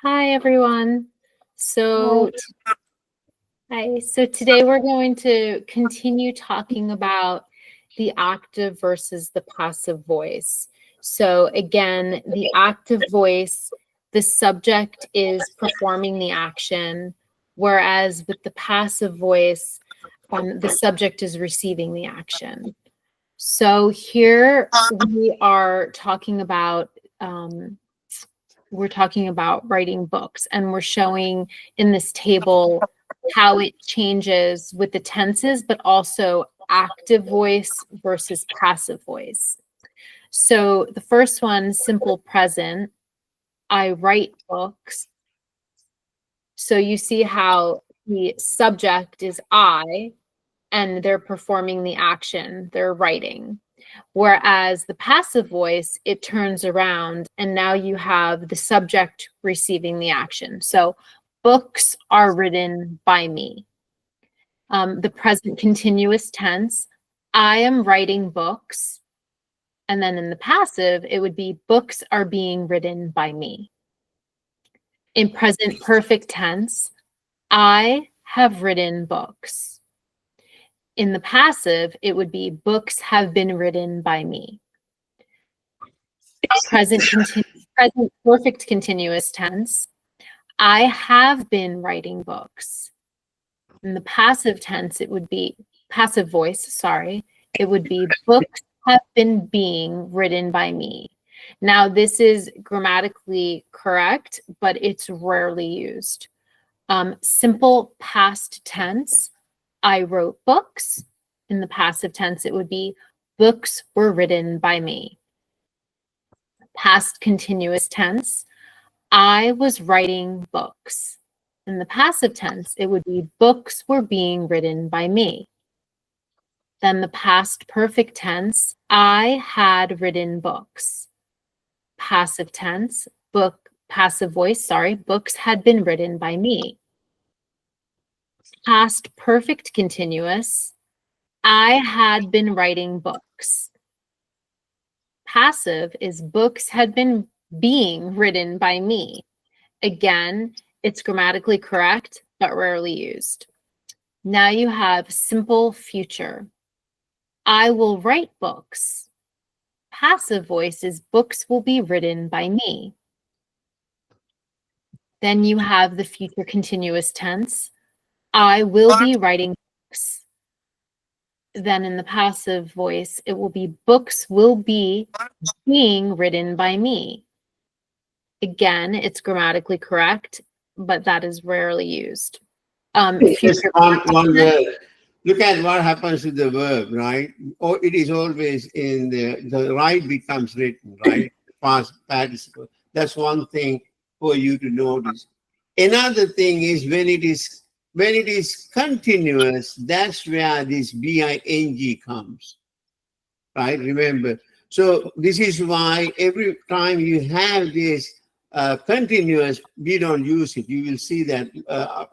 Hi, everyone. Hi. So, so today we're going to continue talking about the active versus the passive voice. So again, the active voice, the subject is performing the action, whereas with the passive voice, the subject is receiving the action. So here we are talking about writing books, and we're showing in this table how it changes with the tenses, but also active voice versus passive voice. So the first one, simple present, I write books. So you see how the subject is I, and they're performing the action, they're writing. Whereas the passive voice, it turns around and now you have the subject receiving the action. So books are written by me. The present continuous tense, I am writing books. And then in the passive, it would be books are being written by me. In present perfect tense, I have written books. In the passive, it would be books have been written by me. Present perfect continuous tense, I have been writing books. In the passive tense, it would be passive voice, sorry, it would be books have been being written by me. Now, this is grammatically correct, but it's rarely used. Simple past tense, I wrote books. In the passive tense, it would be books were written by me. Past continuous tense, I was writing books. In the passive tense, it would be books were being written by me. Then the past perfect tense, I had written books. Passive tense, passive voice, sorry, books had been written by me. Past perfect continuous, I had been writing books. Passive is books had been being written by me. Again, it's grammatically correct, but rarely used. Now you have simple future. I will write books. Passive voice is books will be written by me. Then you have the future continuous tense. I will be writing books. Then in the passive voice, it will be books will be being written by me. Again, it's grammatically correct, but that is rarely used. Just one word. Look at what happens to the verb, right? Or it is always in the right becomes written, right? Past participle. That's one thing for you to notice. Another thing is when it is continuous, that's where this BING comes, right? Remember. So this is why every time you have this continuous, we don't use it. You will see that.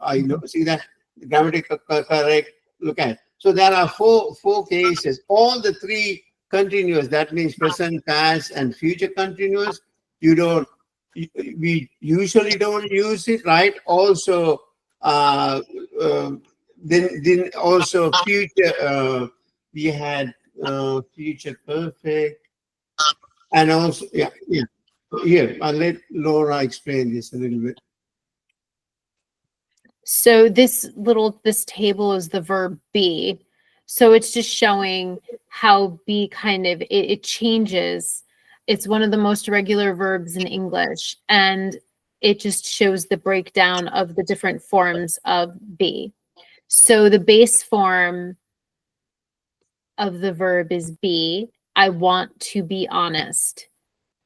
I know. See that grammatical correct. Look at. So there are four cases. All the three continuous. That means present, past, and future continuous. You don't. We usually don't use it, right? Also, then also future. We had future perfect, and also yeah. Here, I'll let Laura explain this a little bit. So this table is the verb be. So it's just showing how be kind of, it changes. It's one of the most regular verbs in English, and it just shows the breakdown of the different forms of be. So the base form of the verb is be. I want to be honest.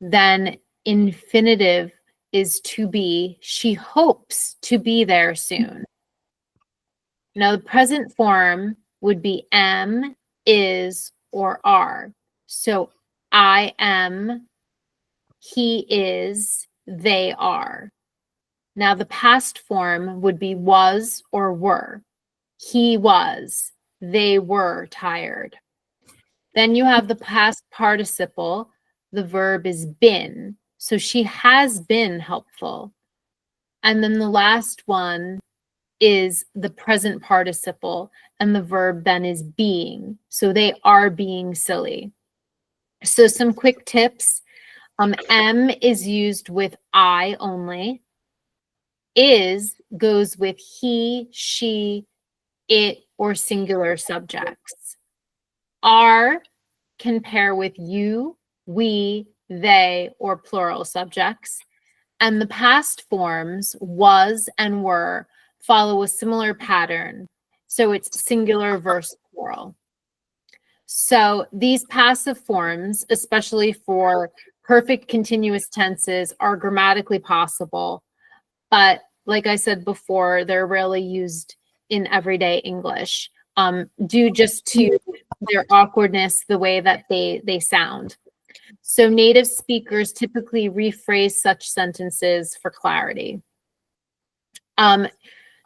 Then infinitive is to be. She hopes to be there soon. Now, the present form would be am, is, or are. So I am, he is, they are. Now, the past form would be was or were. He was, they were tired. Then you have the past participle. The verb is been. So she has been helpful. And then the last one is the present participle, and the verb then is being. So they are being silly. So some quick tips. M is used with I only. Is goes with he, she, it, or singular subjects. Are can pair with you, we, they, or plural subjects. And the past forms, was and were, follow a similar pattern. So it's singular versus plural. So these passive forms, especially for perfect continuous tenses, are grammatically possible. But like I said before, they're rarely used in everyday English, due just to their awkwardness, the way that they sound. So native speakers typically rephrase such sentences for clarity.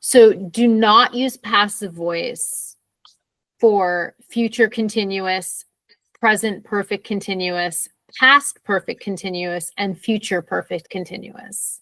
So do not use passive voice for future continuous, present perfect continuous, past perfect continuous, and future perfect continuous.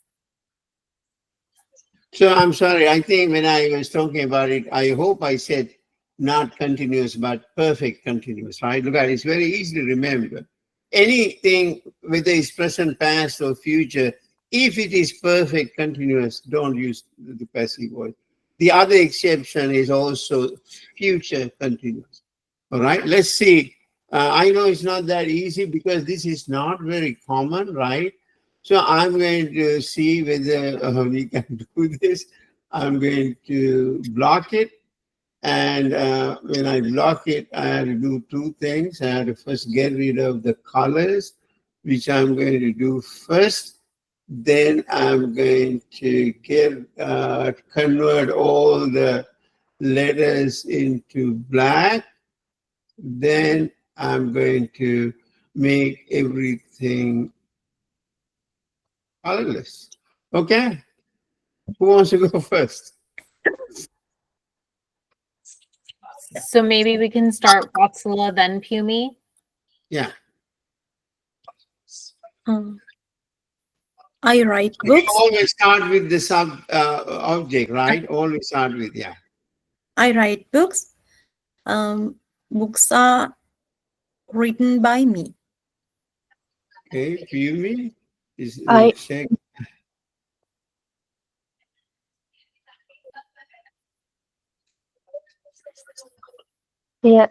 So I'm sorry. I think when I was talking about it, I hope I said not continuous, but perfect continuous, right? Look at it. It's very easy to remember. Anything, whether it's present, past, or future, if it is perfect continuous, don't use the passive voice. The other exception is also future continuous. All right, let's see. I know it's not that easy because this is not very common, right? So I'm going to see whether we can do this. I'm going to block it. And when I block it, I have to do two things. I have to first get rid of the colors, which I'm going to do first. Then I'm going to convert all the letters into black. Then I'm going to make everything colorless. Okay? Who wants to go first? So maybe we can start Vatsala, then Pumi. Yeah. I write You books. always start with the sub object, right? Always start with, yeah. I write books. Books are written by me. Okay, Pumi is check. Yeah.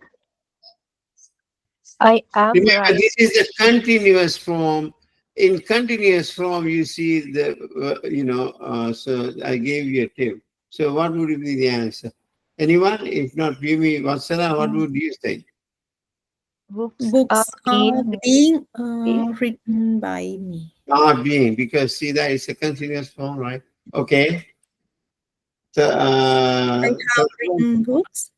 I am Remember, right. this is the continuous form. In continuous form, you see the, so I gave you a tip. So what would be the answer? Anyone? If not Pumi, Vatsala, what would you think? Books Books are being being written by me. Not being, because see that it's a continuous form, right? Okay. So, I have written books.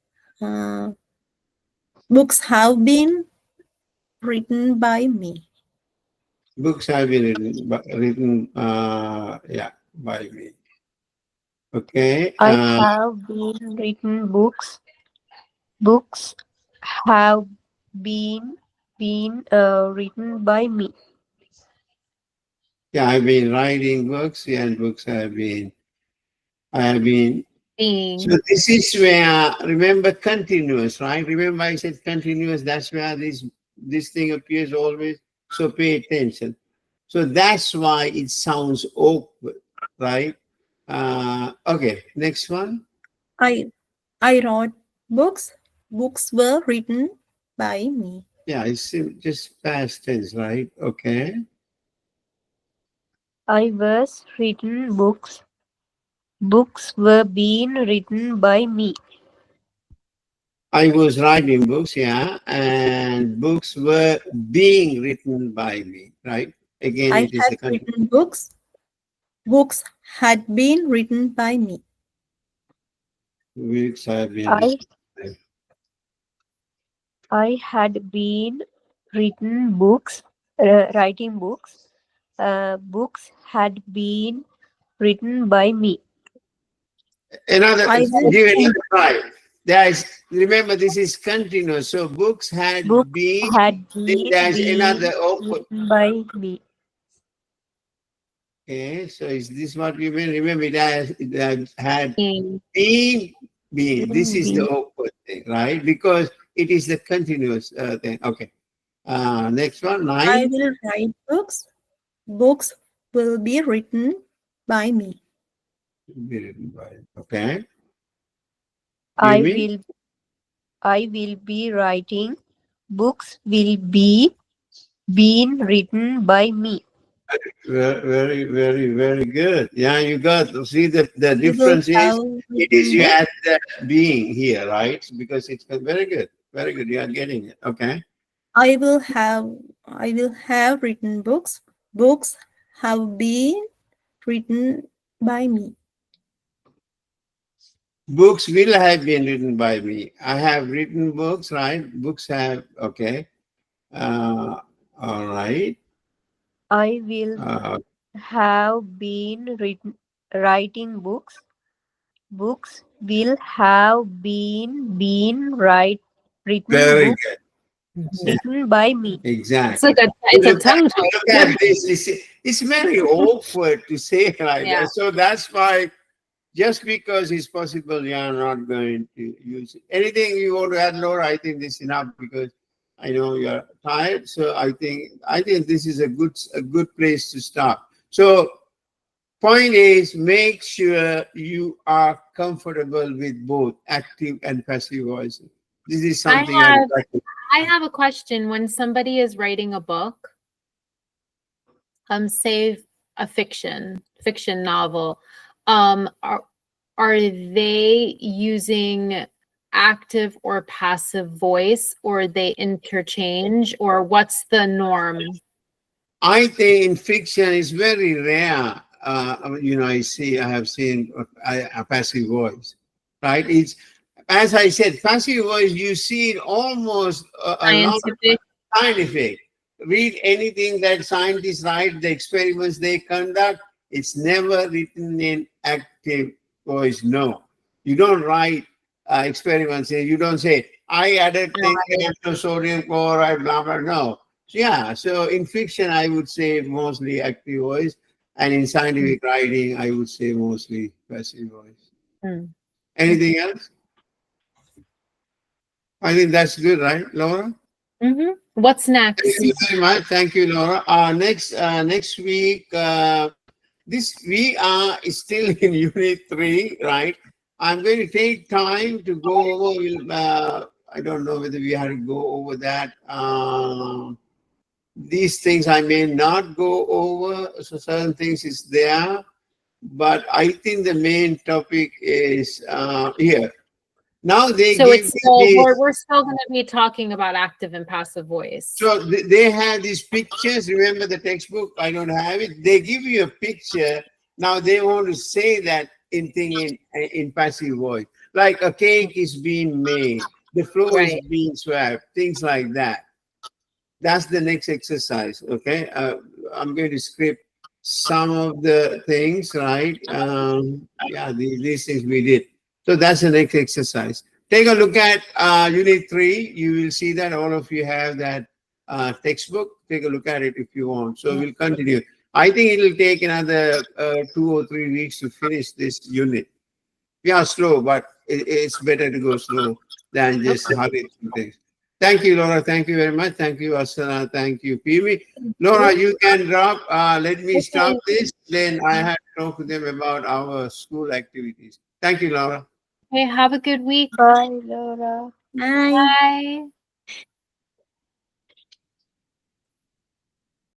Books have been written by me. books have been written, by me. Okay. I have been written books. Books have been written by me. Yeah, I've been writing books, and books I have been Being. So this is where, remember, continuous, right? Remember I said continuous, that's where this thing appears always. So pay attention. So that's why it sounds awkward, right? Okay, next one. I wrote books. Books were written by me. Yeah, it's just past tense, right? Okay. I was written books. Books were being written by me. I was writing books, yeah, and books were being written by me, right? Again, I it is a had written books. Books had been written by me. Books have been written. I had been written books, writing books. Books had been written by me. Another, I will- give it another try. There's, remember, this is continuous. So books had Books been, had been there's another awkward. written by me. Okay, so is this what we mean? Remember, it had Being. been. This is the awkward thing, right? Because it is the continuous thing. Okay. Next one, I 9. will write books. Books will be written by me. Okay. I Phoebe? will be writing. Books will be been written by me. Very, very, very good. Yeah, you got to see the We will difference have is it is written you books. add the being here, right? Because it's very good. Very good. You are getting it. Okay. I will have written books. Books have been written by me. Books will have been written by me. I have written books, right? Books have, okay. All right. I will have been writing books. Books will have written Very books good. written by me. Exactly. It's a Look tongue look at this. It's very awkward to say like Yeah. that. So that's why just because it's possible, you are not going to use it. Anything you want to add, Laura? I think this is enough because I know you're tired. So I think this is a good place to start. So point is, make sure you are comfortable with both active and passive voices. This is something I have a question. When somebody is writing a book, say a fiction novel, are they using active or passive voice, or they interchange, or what's the norm? I think in fiction it's very rare. I have seen a passive voice, right? It's as I said, passive voice. You see it almost a lot of Scientific? scientific. Read anything that scientists write, the experiments they conduct. It's never written in active voice. No, you don't write experiments. You don't say I added things to sodium chloride, blah blah. No. Yeah, so in fiction, I would say mostly active voice, and in scientific writing, I would say mostly passive voice. Hmm. Anything else? I think that's good, right, Laura? Mm-hmm. What's next? Thank you very much. Thank you, Laura. Next week, this we are still in Unit 3, right? I'm going to take time to go over. I don't know whether we have to go over that. These things I may not go over, so certain things is there, but I think the main topic is here. Now they So give it's you still, this, we're still going to be talking about active and passive voice. so they have these pictures. Remember the textbook? I don't have it. They give you a picture. Now they want to say that in passive voice, like a cake is being made, the floor is Right. being swept, things like that. That's the next exercise. Okay, I'm going to script some of the things, right? Yeah, these things we did. So that's the next exercise. Take a look at Unit 3. You will see that all of you have that textbook. Take a look at it if you want. So we'll continue. I think it will take another 2 or 3 weeks to finish this unit. We are slow, but it's better to go slow than just hurry through things. Thank you, Laura. Thank you very much. Thank you, Asana. Thank you, Pimi. Laura, you can drop. Let me stop this. Then I have to talk to them about our school activities. Thank you, Laura. Okay, have a good week. Bye, Laura. Bye. Bye.